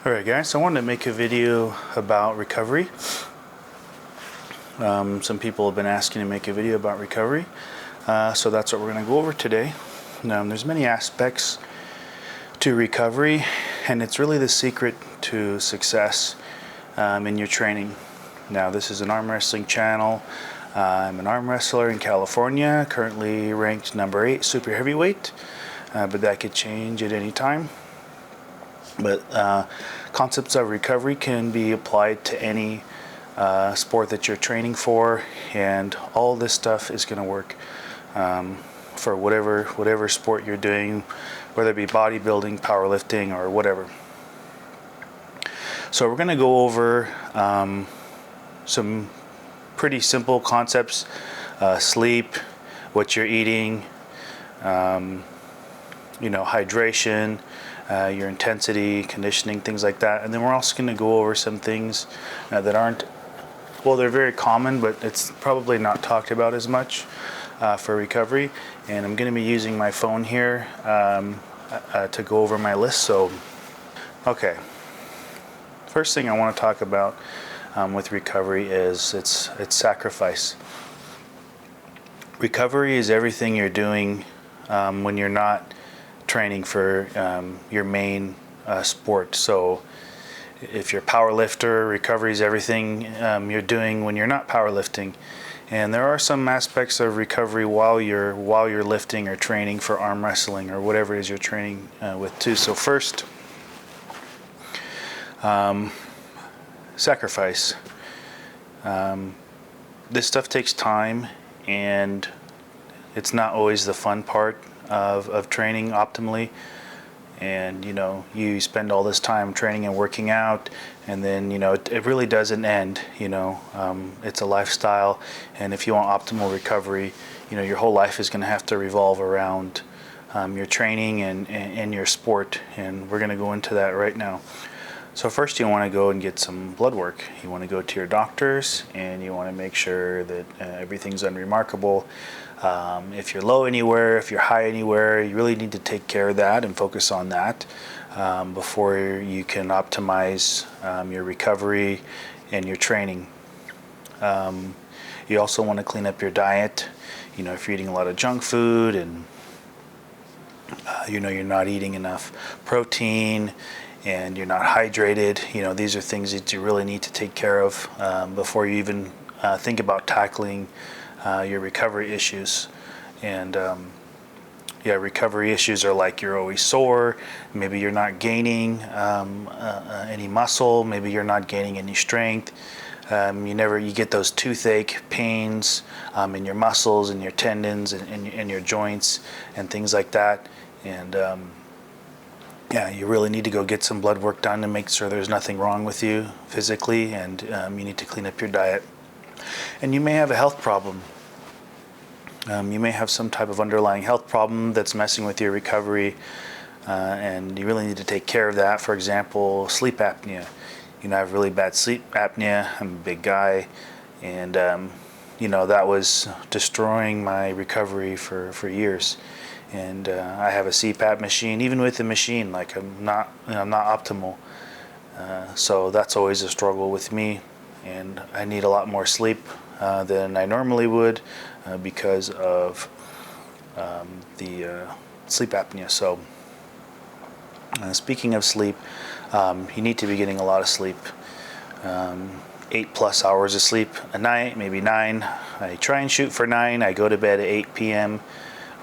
Alright guys, I wanted to make a video about recovery. Some people have been asking to make a video about recovery, so that's what we're going to go over today. There's many aspects to recovery, and it's really the secret to success in your training. Now, this is an arm wrestling channel. I'm an arm wrestler in California, currently ranked number 8 super heavyweight, but that could change at any time. But concepts of recovery can be applied to any sport that you're training for, and all this stuff is going to work for whatever sport you're doing, whether it be bodybuilding, powerlifting, or whatever. So we're going to go over some pretty simple concepts: sleep, what you're eating, hydration, your intensity, conditioning, things like that. And then we're also going to go over some things that aren't, well, they're very common, but it's probably not talked about as much for recovery. And I'm going to be using my phone here to go over my list. So, okay. First thing I want to talk about with recovery is it's sacrifice. Recovery is everything you're doing when you're not training for your main sport. So if you're a power lifter, recovery is everything you're doing when you're not powerlifting. And there are some aspects of recovery while you're lifting or training for arm wrestling or whatever it is you're training with too. So first, sacrifice. This stuff takes time, and it's not always the fun part of training optimally. And you spend all this time training and working out, and then it really doesn't end. It's a lifestyle, and if you want optimal recovery, your whole life is going to have to revolve around your training and your sport, and we're going to go into that right now. So first, you want to go and get some blood work. You want to go to your doctors, and you want to make sure that everything's unremarkable. If you're low anywhere, if you're high anywhere, you really need to take care of that and focus on that before you can optimize your recovery and your training. You also want to clean up your diet. If you're eating a lot of junk food and you're not eating enough protein and you're not hydrated, these are things that you really need to take care of before you even think about tackling your recovery issues. And recovery issues are like you're always sore, maybe you're not gaining any muscle, maybe you're not gaining any strength, you get those toothache pains in your muscles and your tendons and your joints and things like that. And you really need to go get some blood work done to make sure there's nothing wrong with you physically, and you need to clean up your diet. And you may have a health problem. You may have some type of underlying health problem that's messing with your recovery, and you really need to take care of that. For example, sleep apnea. I have really bad sleep apnea. I'm a big guy, and that was destroying my recovery for years. And I have a CPAP machine. Even with the machine, I'm not optimal. So that's always a struggle with me, and I need a lot more sleep than I normally would because of the sleep apnea. So speaking of sleep, you need to be getting a lot of sleep. 8+ hours of sleep a night, maybe 9. I try and shoot for 9. I go to bed at 8 p.m.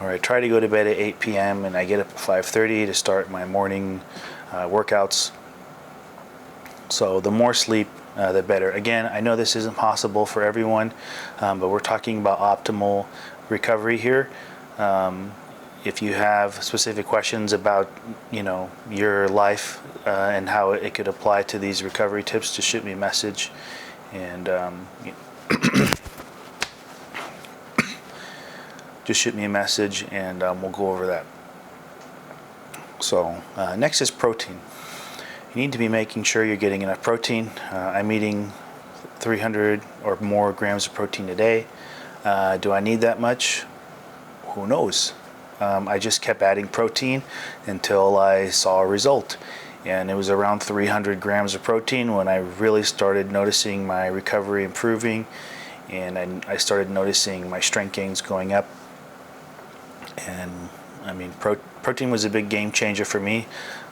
or I try to go to bed at 8 p.m. and I get up at 5:30 to start my morning workouts. So the more sleep, the better. Again, I know this isn't possible for everyone, but we're talking about optimal recovery here. If you have specific questions about your life and how it could apply to these recovery tips, just shoot me a message, and we'll go over that. So next is protein. You need to be making sure you're getting enough protein. I'm eating 300 or more grams of protein a day. Do I need that much? Who knows? I just kept adding protein until I saw a result. and it was around 300 grams of protein when I really started noticing my recovery improving, and I started noticing my strength gains going up. And I mean, protein was a big game changer for me,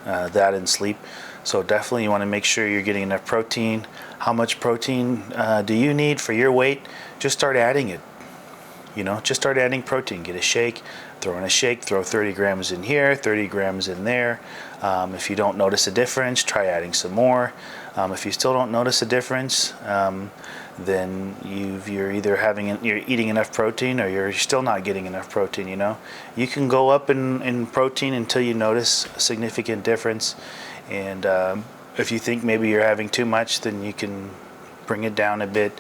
that and sleep. So definitely you want to make sure you're getting enough protein. How much protein do you need for your weight? Just start adding it. Just start adding protein. Get a shake, throw in a shake, throw 30 grams in here, 30 grams in there. If you don't notice a difference, try adding some more. If you still don't notice a difference, then you're either you're eating enough protein, or you're still not getting enough protein. You can go up in protein until you notice a significant difference, and if you think maybe you're having too much, then you can bring it down a bit.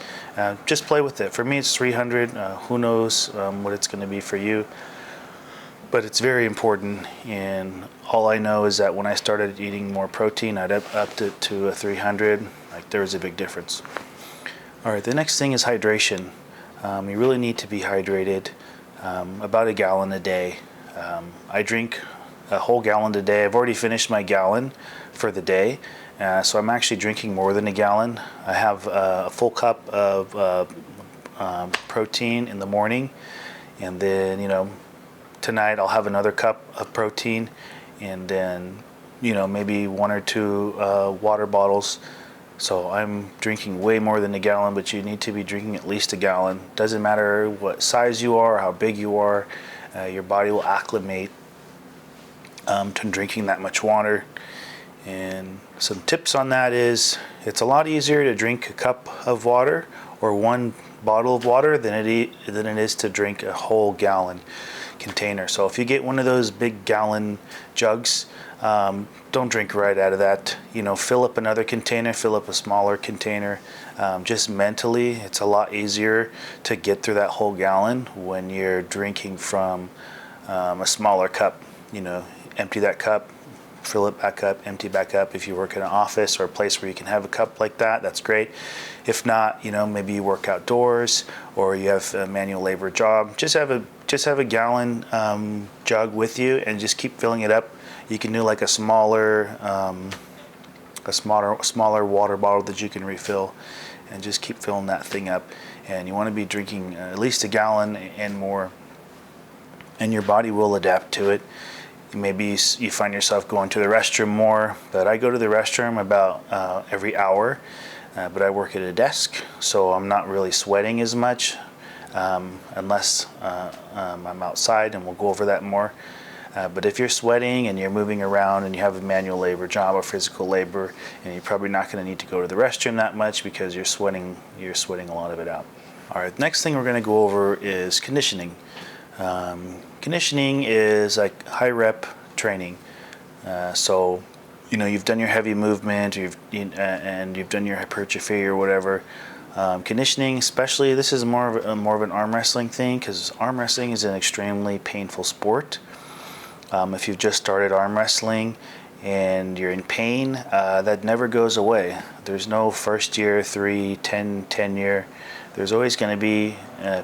Just play with it. For me, it's 300. Who knows what it's going to be for you, but it's very important. And all I know is that when I started eating more protein, I'd upped it to a 300. There was a big difference. All right, the next thing is hydration. You really need to be hydrated, about a gallon a day. I drink a whole gallon a day. I've already finished my gallon for the day, so I'm actually drinking more than a gallon. I have a full cup of protein in the morning, and then tonight I'll have another cup of protein, and then maybe one or two water bottles. So I'm drinking way more than a gallon, but you need to be drinking at least a gallon. Doesn't matter what size you are, how big you are, your body will acclimate to drinking that much water. And some tips on that is, it's a lot easier to drink a cup of water or one bottle of water than it is to drink a whole gallon container. So if you get one of those big gallon jugs, don't drink right out of that. Fill up another container, fill up a smaller container. Just mentally, it's a lot easier to get through that whole gallon when you're drinking from a smaller cup. Empty that cup, fill it back up, empty back up. If you work in an office or a place where you can have a cup like that, that's great. If not, maybe you work outdoors or you have a manual labor job, just have a gallon jug with you and just keep filling it up. You can do like a smaller water bottle that you can refill, and just keep filling that thing up. And you want to be drinking at least a gallon and more, and your body will adapt to it. Maybe you find yourself going to the restroom more, but I go to the restroom about every hour, but I work at a desk, so I'm not really sweating as much, unless I'm outside, and we'll go over that more. But if you're sweating and you're moving around and you have a manual labor job or physical labor, and you're probably not going to need to go to the restroom that much because you're sweating a lot of it out. All right, next thing we're going to go over is conditioning. Conditioning is like high rep training. So you've done your heavy movement, and you've done your hypertrophy or whatever. Conditioning, especially, this is more of an arm wrestling thing, because arm wrestling is an extremely painful sport. If you've just started arm wrestling and you're in pain, that never goes away. There's no first year, 3, 10 year. There's always going to be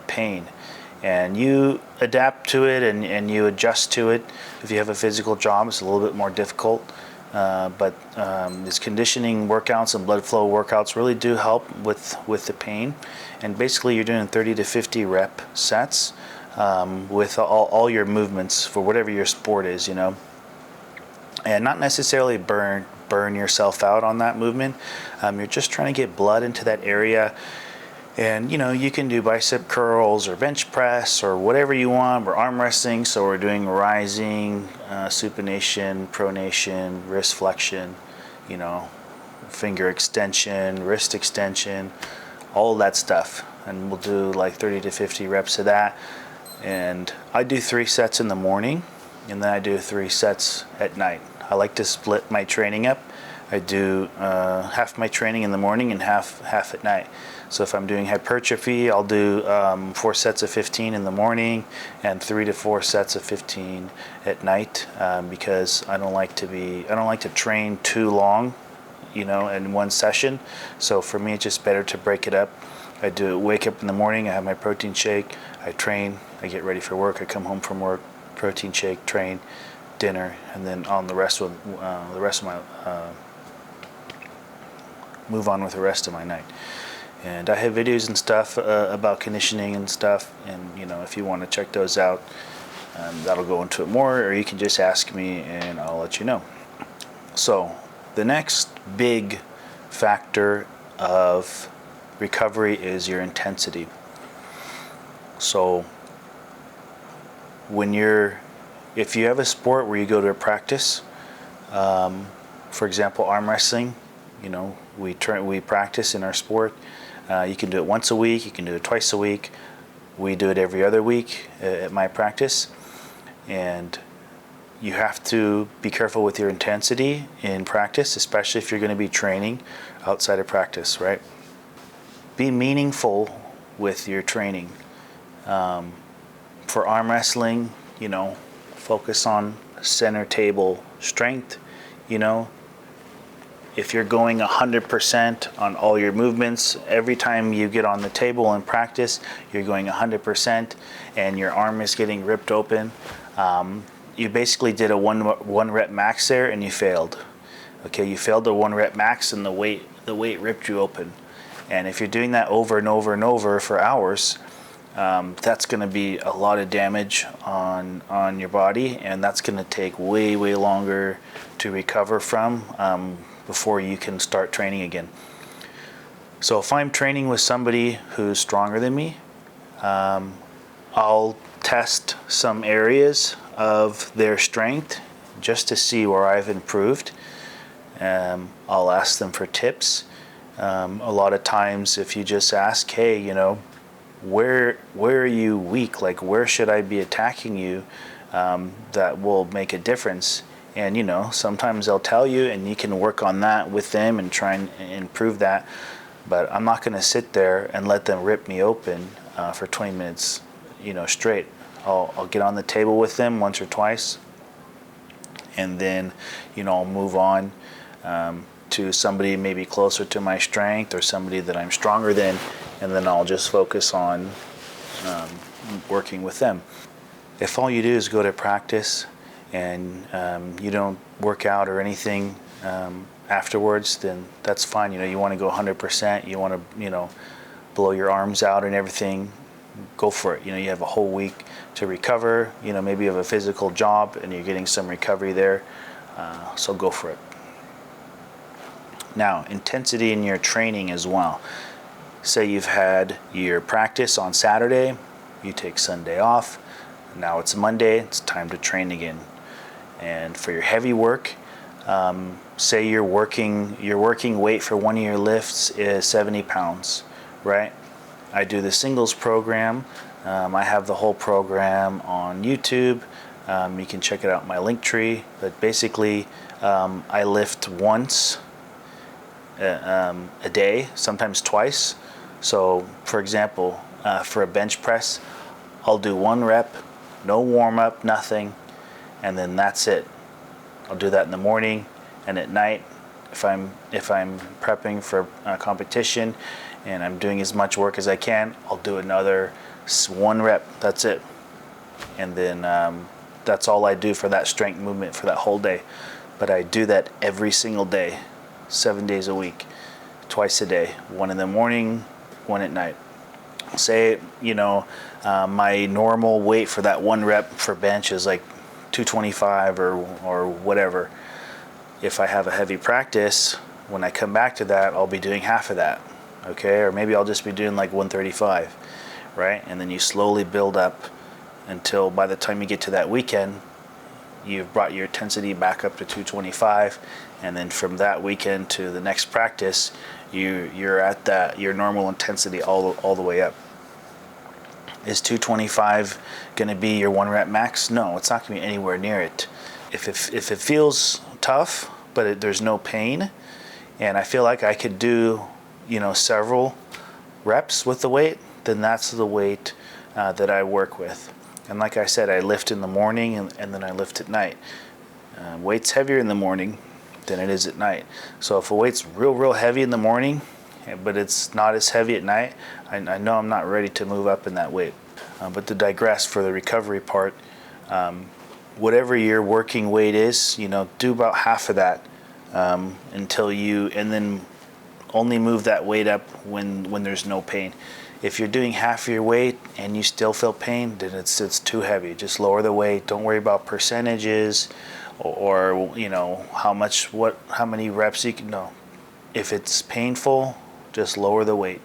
pain. And you adapt to it and you adjust to it. If you have a physical job, it's a little bit more difficult. But these conditioning workouts and blood flow workouts really do help with the pain. And basically you're doing 30 to 50 rep sets with all your movements for whatever your sport is, and not necessarily burn yourself out on that movement. You're just trying to get blood into that area. And you can do bicep curls or bench press or whatever you want. We're arm wrestling, so we're doing rising, supination, pronation, wrist flexion, finger extension, wrist extension, all of that stuff. And we'll do like 30 to 50 reps of that. And I do 3 sets in the morning, and then I do 3 sets at night. I like to split my training up. I do half my training in the morning and half at night. So if I'm doing hypertrophy, I'll do 4 sets of 15 in the morning and 3 to 4 sets of 15 at night, because I don't like to train too long, in one session. So for me, it's just better to break it up. Wake up in the morning, I have my protein shake, I train, I get ready for work, I come home from work, protein shake, train, dinner, and then on the rest of my move on with the rest of my night. And I have videos and stuff about conditioning and stuff, and if you want to check those out, that'll go into it more, or you can just ask me and I'll let you know. So the next big factor of recovery is your intensity. So if you have a sport where you go to a practice, for example, arm wrestling, we practice in our sport. You can do it once a week, you can do it twice a week. We do it every other week at my practice. And you have to be careful with your intensity in practice, especially if you're going to be training outside of practice, right? Be meaningful with your training. For arm wrestling, focus on center table strength. If you're going 100% on all your movements, every time you get on the table in practice, you're going 100% and your arm is getting ripped open. You basically did a one rep max there and you failed. Okay, you failed the 1 rep max and the weight ripped you open. And if you're doing that over and over and over for hours, that's going to be a lot of damage on your body, and that's going to take way longer to recover from before you can start training again. So if I'm training with somebody who's stronger than me, I'll test some areas of their strength just to see where I've improved. I'll ask them for tips. A lot of times if you just ask, hey, where are you weak? Like, where should I be attacking you? That will make a difference. And sometimes they'll tell you, and you can work on that with them and try and improve that. But I'm not going to sit there and let them rip me open for 20 minutes, straight. I'll get on the table with them once or twice, and then I'll move on to somebody maybe closer to my strength or somebody that I'm stronger than, and then I'll just focus on working with them. If all you do is go to practice and you don't work out or anything afterwards, then that's fine. You want to go 100%, you want to blow your arms out and everything, go for it. You have a whole week to recover. Maybe you have a physical job and you're getting some recovery there, so go for it. Now, intensity in your training as well. Say you've had your practice on Saturday, you take Sunday off, now it's Monday, it's time to train again. And for your heavy work, say you're working weight for one of your lifts is 70 pounds, right? I do the singles program. I have the whole program on YouTube. You can check it out in my link tree. But basically, I lift once a day, sometimes twice. So, for example, for a bench press, I'll do 1 rep, no warm up, nothing, and then that's it. I'll do that in the morning and at night. If I'm prepping for a competition and I'm doing as much work as I can, I'll do another 1 rep. That's it, and then that's all I do for that strength movement for that whole day. But I do that every single day, 7 days a week, twice a day, 1 in the morning, 1 at night. Say my normal weight for that 1 rep for bench is like 225 or whatever. If I have a heavy practice, when I come back to that, I'll be doing half of that, okay? Or maybe I'll just be doing like 135, right? And then you slowly build up until by the time you get to that weekend, you've brought your intensity back up to 225, and then from that weekend to the next practice, you're at your normal intensity all the way up. Is 225 going to be your 1 rep max? No, it's not going to be anywhere near it. If it feels tough, but there's no pain, and I feel like I could do several reps with the weight, then that's the weight that I work with. And like I said, I lift in the morning and then I lift at night. Weight's heavier in the morning than it is at night. So if a weight's real heavy in the morning, but it's not as heavy at night, I know I'm not ready to move up in that weight. But to digress for the recovery part, whatever your working weight is, do about half of that and then only move that weight up when there's no pain. If you're doing half of your weight and you still feel pain, then it's too heavy. Just lower the weight. Don't worry about percentages or how many reps you can. No, if it's painful, just lower the weight.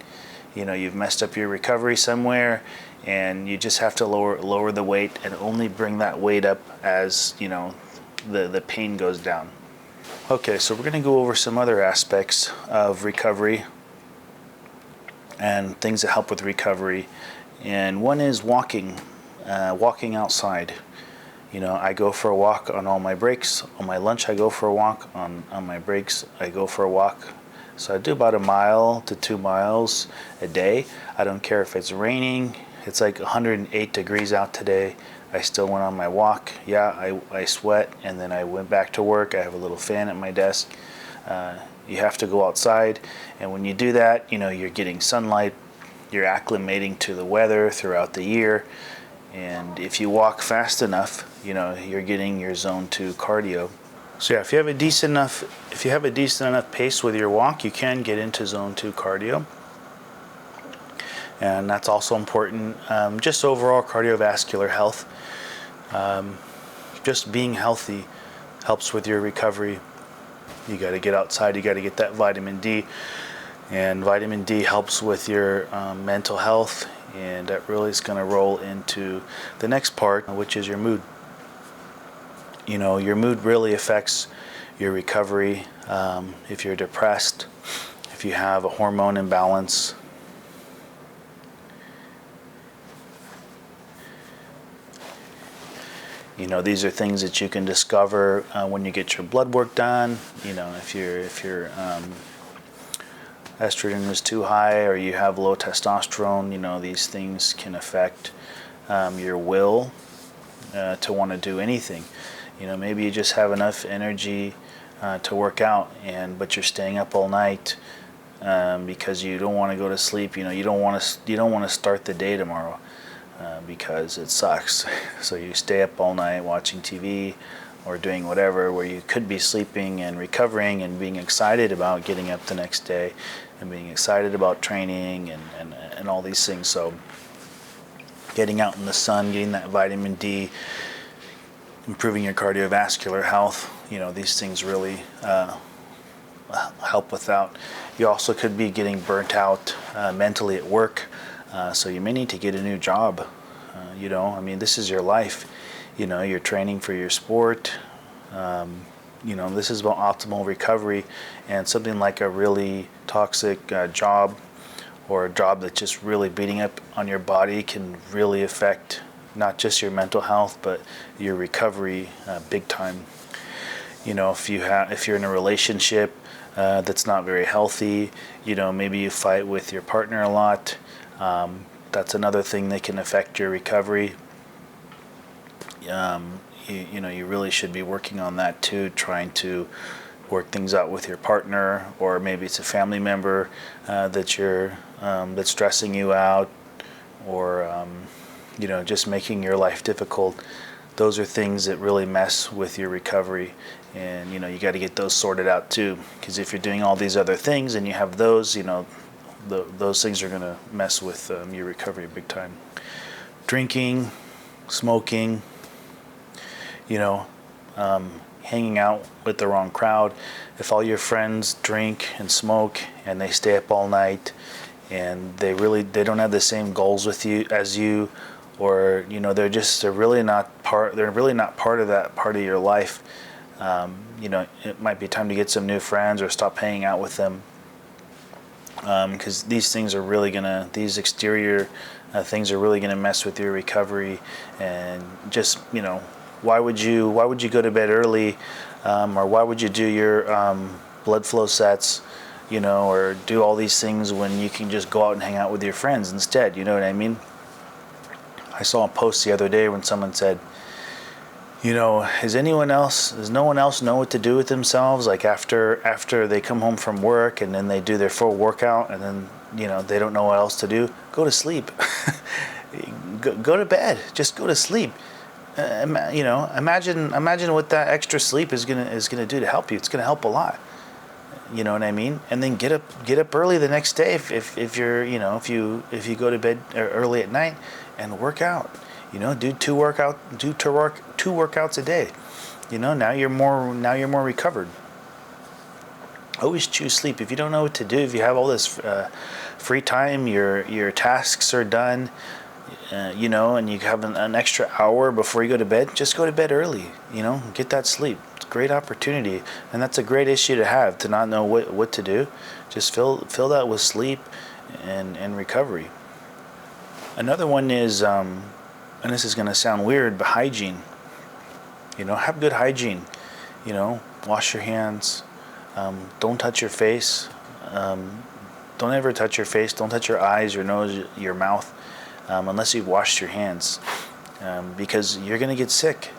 You've messed up your recovery somewhere, and you just have to lower the weight and only bring that weight up as the pain goes down. Okay, so we're going to go over some other aspects of recovery and things that help with recovery. And one is walking outside. I go for a walk on all my breaks. On my lunch, I go for a walk. On my breaks, I go for a walk. So I do about 1 mile to 2 miles a day. I don't care if it's raining. It's like 108 degrees out today. I still went on my walk. Yeah, I sweat, and then I went back to work. I have a little fan at my desk. You have to go outside, and when you do that, you're getting sunlight. You're acclimating to the weather throughout the year, and if you walk fast enough, you're getting your zone 2 cardio. So yeah, if you have a decent enough pace with your walk, you can get into zone 2 cardio. And that's also important. Just overall cardiovascular health. Just being healthy helps with your recovery. You got to get outside. You got to get that vitamin D. And vitamin D helps with your mental health. And that really is going to roll into the next part, which is your mood. Your mood really affects your recovery. If you're depressed, if you have a hormone imbalance, these are things that you can discover when you get your blood work done. If your estrogen is too high or you have low testosterone, these things can affect your will to want to do anything. Maybe you just have enough energy to work out, but you're staying up all night because you don't want to go to sleep. You don't want to start the day tomorrow. Because it sucks. So you stay up all night watching TV or doing whatever where you could be sleeping and recovering and being excited about getting up the next day and being excited about training and all these things. So getting out in the sun, getting that vitamin D, improving your cardiovascular health, these things really help with that. You also could be getting burnt out mentally at work. So you may need to get a new job. This is your life. You're training for your sport. This is about optimal recovery, and something like a really toxic job or a job that's just really beating up on your body can really affect not just your mental health, but your recovery big time. If you're in a relationship that's not very healthy, maybe you fight with your partner a lot. That's another thing that can affect your recovery. You really should be working on that too, trying to work things out with your partner, or maybe it's a family member that's stressing you out, or just making your life difficult. Those are things that really mess with your recovery, and you got to get those sorted out too. Because if you're doing all these other things and you have those, those things are going to mess with your recovery big time. Drinking, smoking, hanging out with the wrong crowd. If all your friends drink and smoke and they stay up all night and they don't have the same goals with you as you, or they're really not part of that part of your life, it might be time to get some new friends or stop hanging out with them. Because these exterior things are really going to mess with your recovery. And just why would you go to bed early, or why would you do your blood flow sets, or do all these things when you can just go out and hang out with your friends instead? You know what I mean? I saw a post the other day when someone said, does no one else know what to do with themselves? Like after they come home from work and then they do their full workout and then, they don't know what else to do. Go to sleep. Go to bed. Just go to sleep. Imagine what that extra sleep is gonna do to help you. It's gonna help a lot. You know what I mean? And then get up early the next day if you're, if you go to bed early at night, and work out. Do two workouts a day. Now you're more recovered. Always choose sleep. If you don't know what to do, if you have all this free time, your tasks are done, and you have an extra hour before you go to bed, just go to bed early. Get that sleep. It's a great opportunity, and that's a great issue to have, to not know what to do. Just fill that with sleep and recovery. Another one is, and this is going to sound weird, but hygiene. Have good hygiene. Wash your hands. Don't touch your face. Don't ever touch your face. Don't touch your eyes, your nose, your mouth, unless you've washed your hands, because you're going to get sick.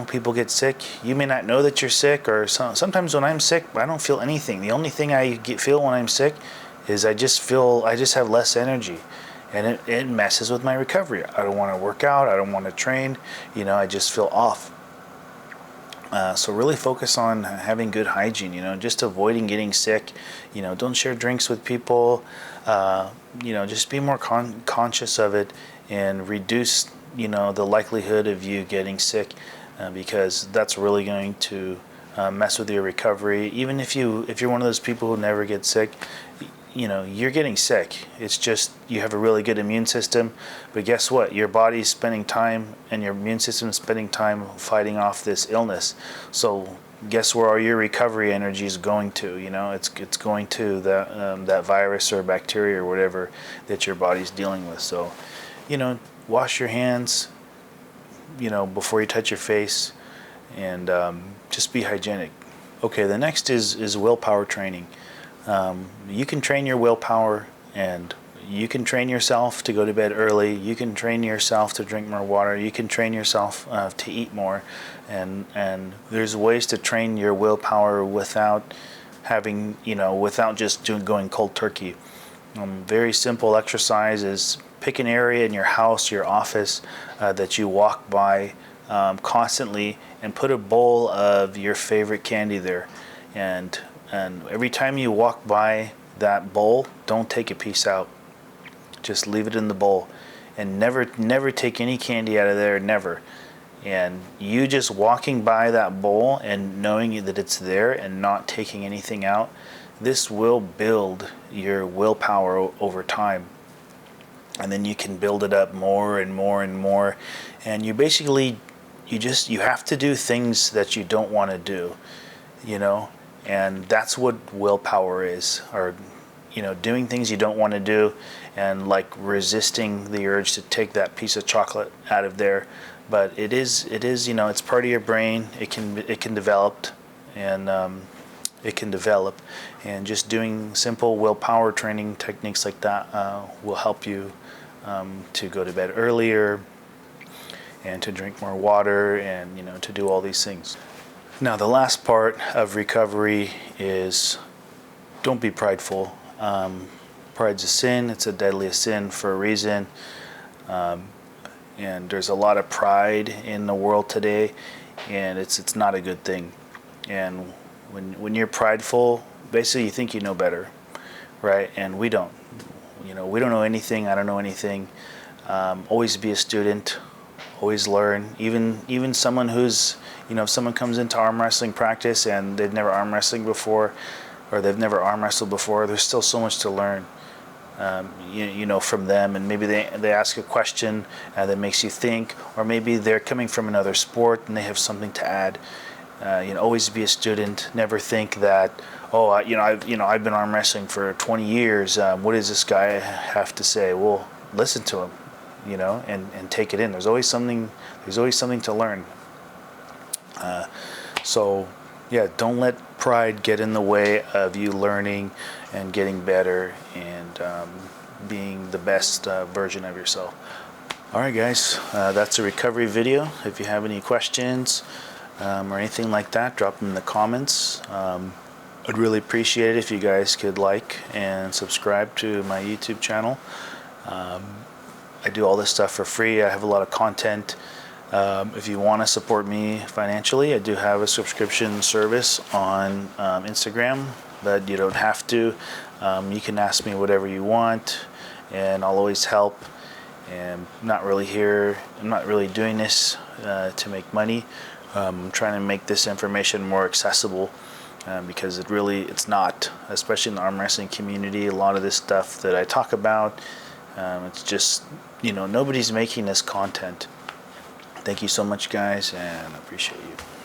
People get sick. You may not know that you're sick, or sometimes when I'm sick, I don't feel anything. The only thing I feel when I'm sick is I just have less energy, and it messes with my recovery. I don't want to work out. I don't want to train. I just feel off. So really focus on having good hygiene, just avoiding getting sick. Don't share drinks with people. Just be more conscious of it, and reduce, the likelihood of you getting sick, because that's really going to mess with your recovery. Even if you're one of those people who never get sick, you're getting sick. It's just you have a really good immune system, but guess what? Your body's spending time, and your immune system is spending time fighting off this illness. So guess where all your recovery energy is going to? It's going to that virus or bacteria or whatever that your body's dealing with. So, wash your hands, before you touch your face, and just be hygienic. Okay, the next is willpower training. You can train your willpower, and you can train yourself to go to bed early. You can train yourself to drink more water. You can train yourself to eat more, and there's ways to train your willpower without having, without just going cold turkey. Very simple exercise is pick an area in your house, your office, that you walk by constantly, and put a bowl of your favorite candy there, and every time you walk by that bowl, don't take a piece out. Just leave it in the bowl, and never take any candy out of there, never. And you just walking by that bowl and knowing that it's there and not taking anything out, this will build your willpower over time. And then you can build it up more and more and more. And you basically, you have to do things that you don't want to do, and that's what willpower is, or doing things you don't want to do, and like resisting the urge to take that piece of chocolate out of there. But it is it's part of your brain. It can develop, and just doing simple willpower training techniques like that will help you to go to bed earlier, and to drink more water, and to do all these things. Now, the last part of recovery is, don't be prideful. Pride's a sin. It's a deadly sin for a reason. And there's a lot of pride in the world today, and it's not a good thing. And when you're prideful, basically you think you know better, right? And we don't. We don't know anything. I don't know anything. Always be a student. Always learn. Even someone who's, if someone comes into arm wrestling practice and they've never arm wrestling before, or they've never arm wrestled before, there's still so much to learn, from them. And maybe they ask a question that makes you think, or maybe they're coming from another sport and they have something to add. Always be a student. Never think that, I've been arm wrestling for 20 years. What does this guy have to say? Well, listen to him, and take it in. There's always something to learn. Don't let pride get in the way of you learning and getting better, and being the best version of yourself. All right, guys, that's a recovery video. If you have any questions or anything like that, drop them in the comments. I'd really appreciate it if you guys could like and subscribe to my YouTube channel. I do all this stuff for free. I have a lot of content If you want to support me financially, I do have a subscription service on Instagram, but you don't have to. You can ask me whatever you want, and I'll always help. And I'm not really doing this to make money. I'm trying to make this information more accessible because it's not, especially in the arm wrestling community. A lot of this stuff that I talk about, it's just, nobody's making this content. Thank you so much, guys, and I appreciate you.